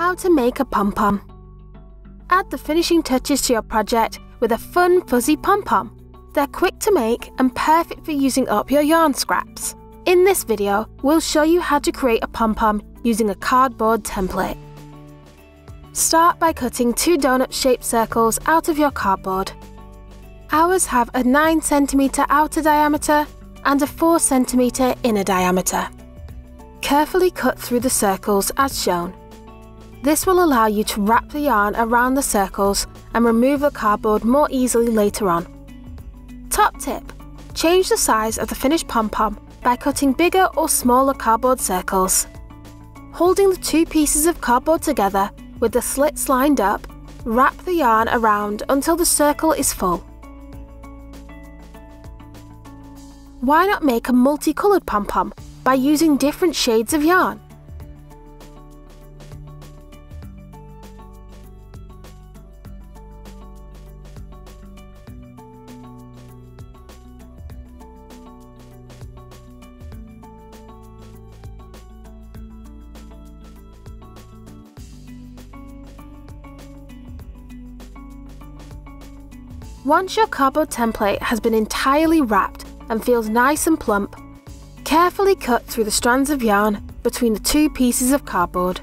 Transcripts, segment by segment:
How to make a pom-pom. Add the finishing touches to your project with a fun, fuzzy pom-pom. They're quick to make and perfect for using up your yarn scraps. In this video, we'll show you how to create a pom-pom using a cardboard template. Start by cutting 2 donut-shaped circles out of your cardboard. Ours have a 9 cm outer diameter and a 4 cm inner diameter. Carefully cut through the circles as shown. This will allow you to wrap the yarn around the circles and remove the cardboard more easily later on. Top tip: change the size of the finished pom-pom by cutting bigger or smaller cardboard circles. Holding the 2 pieces of cardboard together with the slits lined up, wrap the yarn around until the circle is full. Why not make a multicoloured pom-pom by using different shades of yarn? Once your cardboard template has been entirely wrapped and feels nice and plump, carefully cut through the strands of yarn between the 2 pieces of cardboard.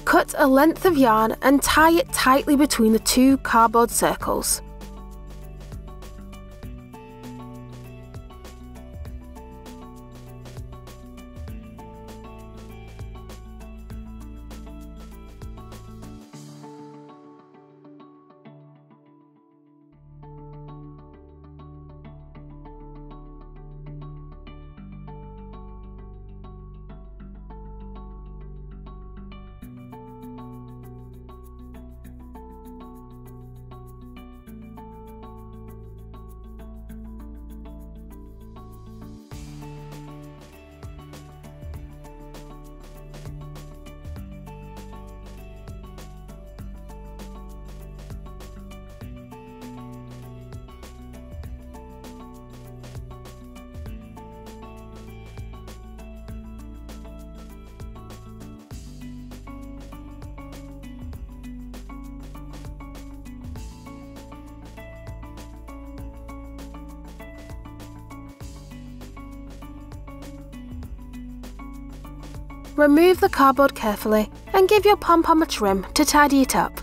Cut a length of yarn and tie it tightly between the 2 cardboard circles. Remove the cardboard carefully and give your pom-pom a trim to tidy it up.